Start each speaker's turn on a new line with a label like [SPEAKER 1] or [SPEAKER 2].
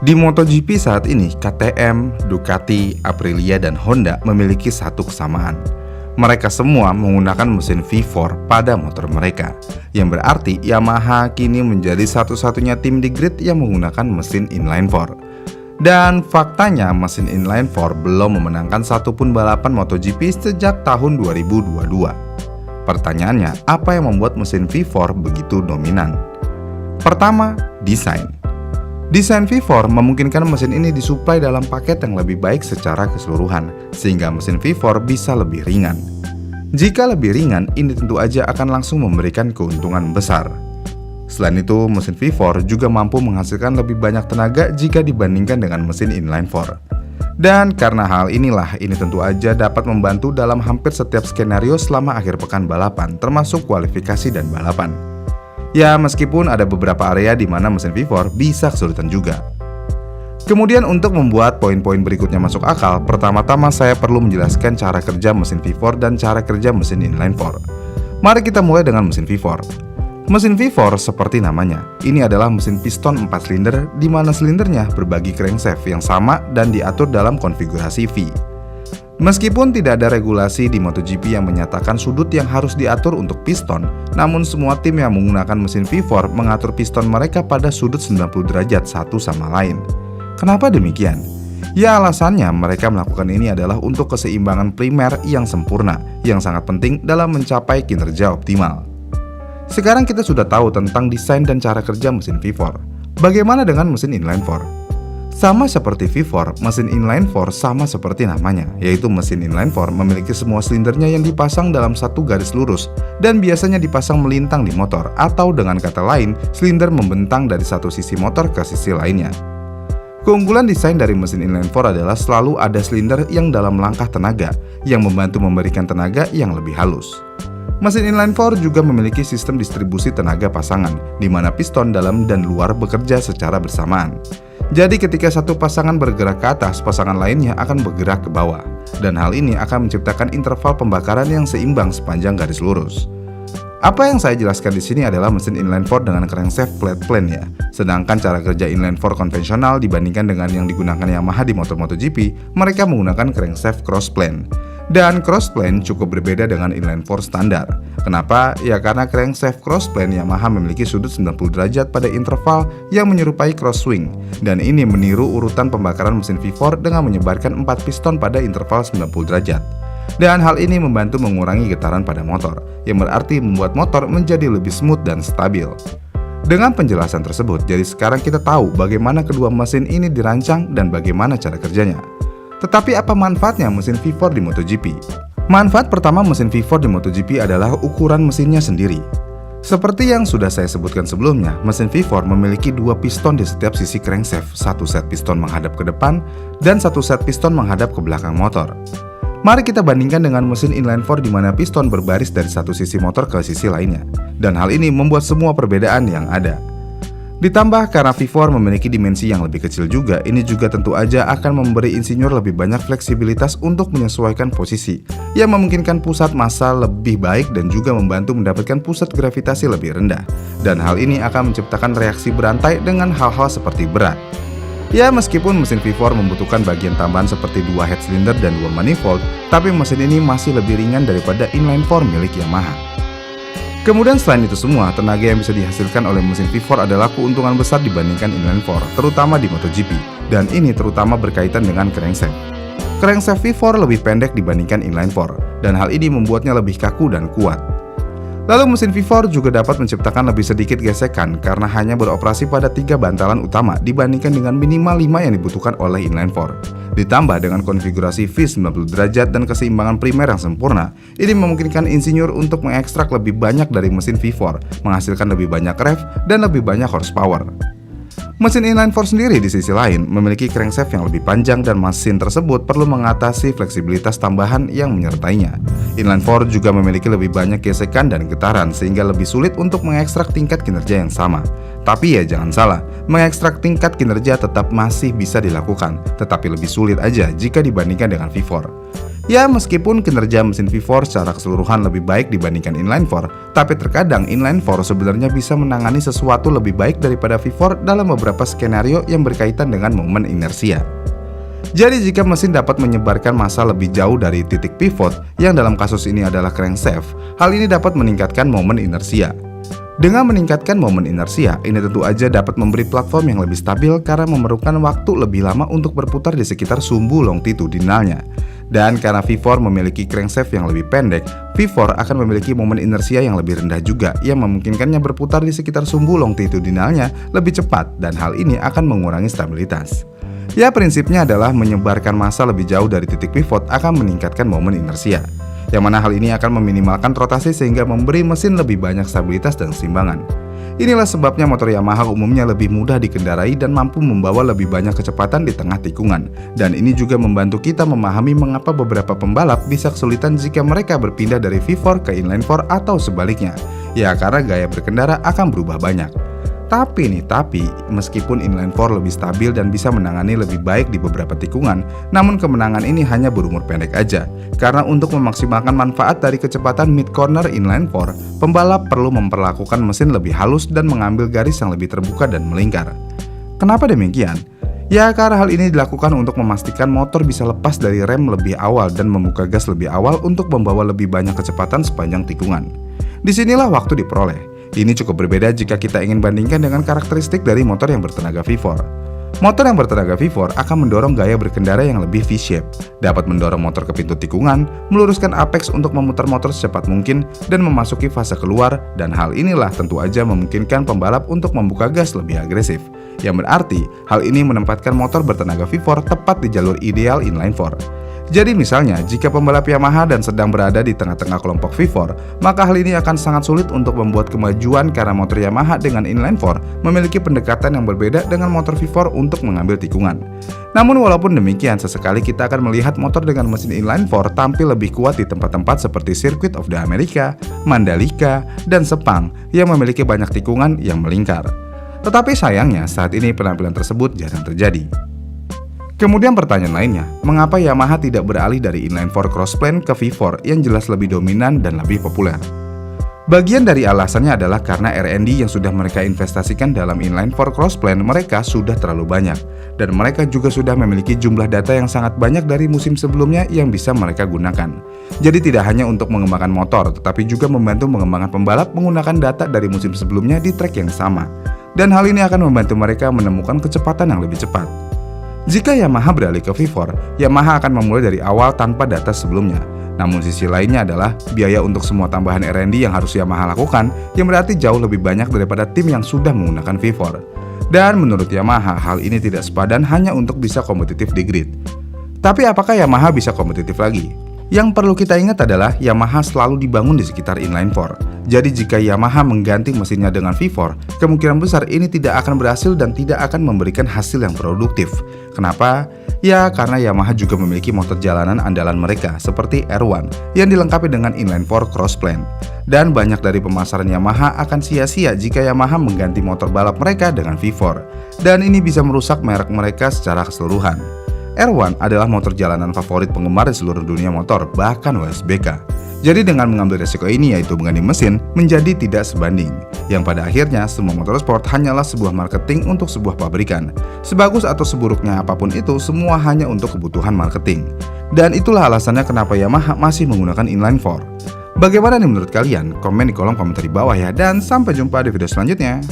[SPEAKER 1] Di MotoGP saat ini, KTM, Ducati, Aprilia, dan Honda memiliki satu kesamaan. Mereka semua menggunakan mesin V4 pada motor mereka, yang berarti Yamaha kini menjadi satu-satunya tim di grid yang menggunakan mesin inline-4. Dan faktanya mesin inline-4 belum memenangkan satupun balapan MotoGP sejak tahun 2022. Pertanyaannya, apa yang membuat mesin V4 begitu dominan? Pertama, desain. Desain V4 memungkinkan mesin ini disuplai dalam paket yang lebih baik secara keseluruhan, sehingga mesin V4 bisa lebih ringan. Jika lebih ringan, ini tentu aja akan langsung memberikan keuntungan besar. Selain itu, mesin V4 juga mampu menghasilkan lebih banyak tenaga jika dibandingkan dengan mesin inline-4. Dan karena hal inilah, ini tentu aja dapat membantu dalam hampir setiap skenario selama akhir pekan balapan, termasuk kualifikasi dan balapan. Ya, meskipun ada beberapa area di mana mesin V4 bisa kesulitan juga. Kemudian untuk membuat poin-poin berikutnya masuk akal, pertama-tama saya perlu menjelaskan cara kerja mesin V4 dan cara kerja mesin inline-4. Mari kita mulai dengan mesin V4. Mesin V4 seperti namanya, ini adalah mesin piston 4 silinder di mana silindernya berbagi crankshaft yang sama dan diatur dalam konfigurasi V. Meskipun tidak ada regulasi di MotoGP yang menyatakan sudut yang harus diatur untuk piston, namun semua tim yang menggunakan mesin V4 mengatur piston mereka pada sudut 90 derajat satu sama lain. Kenapa demikian? Ya, alasannya mereka melakukan ini adalah untuk keseimbangan primer yang sempurna, yang sangat penting dalam mencapai kinerja optimal. Sekarang kita sudah tahu tentang desain dan cara kerja mesin V4. Bagaimana dengan mesin inline-4? Sama seperti V4, mesin inline-4 sama seperti namanya, yaitu mesin inline-4 memiliki semua silindernya yang dipasang dalam satu garis lurus dan biasanya dipasang melintang di motor, atau dengan kata lain, silinder membentang dari satu sisi motor ke sisi lainnya. Keunggulan desain dari mesin inline-4 adalah selalu ada silinder yang dalam langkah tenaga, yang membantu memberikan tenaga yang lebih halus. Mesin inline-4 juga memiliki sistem distribusi tenaga pasangan, di mana piston dalam dan luar bekerja secara bersamaan. Jadi ketika satu pasangan bergerak ke atas, pasangan lainnya akan bergerak ke bawah. Dan hal ini akan menciptakan interval pembakaran yang seimbang sepanjang garis lurus. Apa yang saya jelaskan di sini adalah mesin inline-4 dengan crankshaft flat plane ya. Sedangkan cara kerja inline-4 konvensional dibandingkan dengan yang digunakan Yamaha di motor MotoGP, mereka menggunakan crankshaft cross plane. Dan cross plane cukup berbeda dengan inline-4 standar. Kenapa? Ya karena crankshaft cross plane Yamaha memiliki sudut 90 derajat pada interval yang menyerupai cross swing. Dan ini meniru urutan pembakaran mesin V4 dengan menyebarkan 4 piston pada interval 90 derajat. Dan hal ini membantu mengurangi getaran pada motor, yang berarti membuat motor menjadi lebih smooth dan stabil. Dengan penjelasan tersebut, jadi sekarang kita tahu bagaimana kedua mesin ini dirancang dan bagaimana cara kerjanya. Tetapi apa manfaatnya mesin V4 di MotoGP? Manfaat pertama mesin V4 di MotoGP adalah ukuran mesinnya sendiri. Seperti yang sudah saya sebutkan sebelumnya, mesin V4 memiliki dua piston di setiap sisi crankshaft, satu set piston menghadap ke depan dan satu set piston menghadap ke belakang motor. Mari kita bandingkan dengan mesin inline-4 di mana piston berbaris dari satu sisi motor ke sisi lainnya. Dan hal ini membuat semua perbedaan yang ada. Ditambah karena V4 memiliki dimensi yang lebih kecil juga, ini juga tentu aja akan memberi insinyur lebih banyak fleksibilitas untuk menyesuaikan posisi, yang memungkinkan pusat massa lebih baik dan juga membantu mendapatkan pusat gravitasi lebih rendah. Dan hal ini akan menciptakan reaksi berantai dengan hal-hal seperti berat. Ya, meskipun mesin V4 membutuhkan bagian tambahan seperti dua head cylinder dan dua manifold, tapi mesin ini masih lebih ringan daripada inline-4 milik Yamaha. Kemudian selain itu semua, tenaga yang bisa dihasilkan oleh mesin V4 adalah keuntungan besar dibandingkan inline-4, terutama di MotoGP, dan ini terutama berkaitan dengan crankshaft. Crankshaft V4 lebih pendek dibandingkan inline-4, dan hal ini membuatnya lebih kaku dan kuat. Lalu mesin V4 juga dapat menciptakan lebih sedikit gesekan karena hanya beroperasi pada 3 bantalan utama dibandingkan dengan minimal 5 yang dibutuhkan oleh inline-4. Ditambah dengan konfigurasi V 90 derajat dan keseimbangan primer yang sempurna, ini memungkinkan insinyur untuk mengekstrak lebih banyak dari mesin V4, menghasilkan lebih banyak rev dan lebih banyak horsepower. Mesin inline-4 sendiri di sisi lain memiliki crankshaft yang lebih panjang dan mesin tersebut perlu mengatasi fleksibilitas tambahan yang menyertainya. Inline-4 juga memiliki lebih banyak gesekan dan getaran sehingga lebih sulit untuk mengekstrak tingkat kinerja yang sama. Tapi ya jangan salah, mengekstrak tingkat kinerja tetap masih bisa dilakukan, tetapi lebih sulit aja jika dibandingkan dengan V4. Ya, meskipun kinerja mesin V4 secara keseluruhan lebih baik dibandingkan inline-4, tapi terkadang inline-4 sebenarnya bisa menangani sesuatu lebih baik daripada V4 dalam beberapa skenario yang berkaitan dengan momen inersia. Jadi jika mesin dapat menyebarkan massa lebih jauh dari titik pivot, yang dalam kasus ini adalah crankshaft, hal ini dapat meningkatkan momen inersia. Dengan meningkatkan momen inersia, ini tentu aja dapat memberi platform yang lebih stabil karena memerlukan waktu lebih lama untuk berputar di sekitar sumbu longitudinalnya. Dan karena V4 memiliki crankshaft yang lebih pendek, V4 akan memiliki momen inersia yang lebih rendah juga yang memungkinkannya berputar di sekitar sumbu longitudinalnya lebih cepat, dan hal ini akan mengurangi stabilitas. Ya, prinsipnya adalah menyebarkan massa lebih jauh dari titik pivot akan meningkatkan momen inersia, yang mana hal ini akan meminimalkan rotasi sehingga memberi mesin lebih banyak stabilitas dan keseimbangan. Inilah sebabnya motor Yamaha umumnya lebih mudah dikendarai dan mampu membawa lebih banyak kecepatan di tengah tikungan. Dan ini juga membantu kita memahami mengapa beberapa pembalap bisa kesulitan jika mereka berpindah dari V4 ke inline-4 atau sebaliknya. Ya, karena gaya berkendara akan berubah banyak. Tapi meskipun inline-4 lebih stabil dan bisa menangani lebih baik di beberapa tikungan, namun kemenangan ini hanya berumur pendek aja. Karena untuk memaksimalkan manfaat dari kecepatan mid corner inline-4, pembalap perlu memperlakukan mesin lebih halus dan mengambil garis yang lebih terbuka dan melingkar. Kenapa demikian? Ya, karena hal ini dilakukan untuk memastikan motor bisa lepas dari rem lebih awal dan membuka gas lebih awal untuk membawa lebih banyak kecepatan sepanjang tikungan. Disinilah waktu diperoleh. Ini cukup berbeda jika kita ingin bandingkan dengan karakteristik dari motor yang bertenaga V4. Motor yang bertenaga V4 akan mendorong gaya berkendara yang lebih V-shape, dapat mendorong motor ke pintu tikungan, meluruskan apex untuk memutar motor secepat mungkin, dan memasuki fase keluar, dan hal inilah tentu aja memungkinkan pembalap untuk membuka gas lebih agresif. Yang berarti, hal ini menempatkan motor bertenaga V4 tepat di jalur ideal inline-4. Jadi misalnya, jika pembalap Yamaha dan sedang berada di tengah-tengah kelompok V4, maka hal ini akan sangat sulit untuk membuat kemajuan karena motor Yamaha dengan inline-4 memiliki pendekatan yang berbeda dengan motor V4 untuk mengambil tikungan. Namun walaupun demikian, sesekali kita akan melihat motor dengan mesin inline-4 tampil lebih kuat di tempat-tempat seperti Circuit of the America, Mandalika, dan Sepang yang memiliki banyak tikungan yang melingkar. Tetapi sayangnya saat ini penampilan tersebut jarang terjadi. Kemudian pertanyaan lainnya, mengapa Yamaha tidak beralih dari inline-4 crossplane ke V4 yang jelas lebih dominan dan lebih populer? Bagian dari alasannya adalah karena R&D yang sudah mereka investasikan dalam inline-4 crossplane mereka sudah terlalu banyak, dan mereka juga sudah memiliki jumlah data yang sangat banyak dari musim sebelumnya yang bisa mereka gunakan. Jadi tidak hanya untuk mengembangkan motor, tetapi juga membantu mengembangkan pembalap menggunakan data dari musim sebelumnya di trek yang sama. Dan hal ini akan membantu mereka menemukan kecepatan yang lebih cepat. Jika Yamaha beralih ke V4, Yamaha akan memulai dari awal tanpa data sebelumnya. Namun sisi lainnya adalah biaya untuk semua tambahan R&D yang harus Yamaha lakukan, yang berarti jauh lebih banyak daripada tim yang sudah menggunakan V4. Dan menurut Yamaha, hal ini tidak sepadan hanya untuk bisa kompetitif di grid. Tapi apakah Yamaha bisa kompetitif lagi? Yang perlu kita ingat adalah Yamaha selalu dibangun di sekitar inline-4. Jadi jika Yamaha mengganti mesinnya dengan V4, kemungkinan besar ini tidak akan berhasil dan tidak akan memberikan hasil yang produktif. Kenapa? Ya, karena Yamaha juga memiliki motor jalanan andalan mereka seperti R1 yang dilengkapi dengan inline-4 crossplane. Dan banyak dari pemasaran Yamaha akan sia-sia jika Yamaha mengganti motor balap mereka dengan V4. Dan ini bisa merusak merek mereka secara keseluruhan. R1 adalah motor jalanan favorit penggemar di seluruh dunia motor, bahkan WSBK. Jadi dengan mengambil resiko ini, yaitu mengganti mesin, menjadi tidak sebanding. Yang pada akhirnya, semua motorsport hanyalah sebuah marketing untuk sebuah pabrikan. Sebagus atau seburuknya apapun itu, semua hanya untuk kebutuhan marketing. Dan itulah alasannya kenapa Yamaha masih menggunakan inline-4. Bagaimana nih menurut kalian? Komen di kolom komentar di bawah ya, dan sampai jumpa di video selanjutnya.